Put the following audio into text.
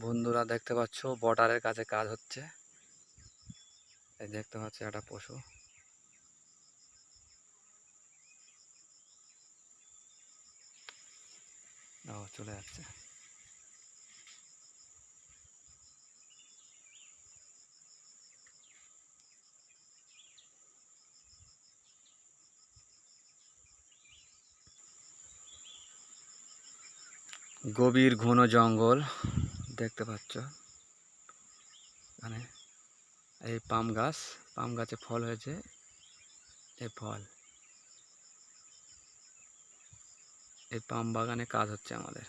বন্ধুরা দেখতে পাচ্ছ বর্ডারের কাছে কাজ হচ্ছে। এই দেখতে পাচ্ছ একটা পশু। চলে যাচ্ছে। গভীর ঘন জঙ্গল দেখতে পাচ্ছ। মানে এই পাম গাছে ফল হয়েছে। এই ফল এই পাম বাগানে কাজ হচ্ছে আমাদের।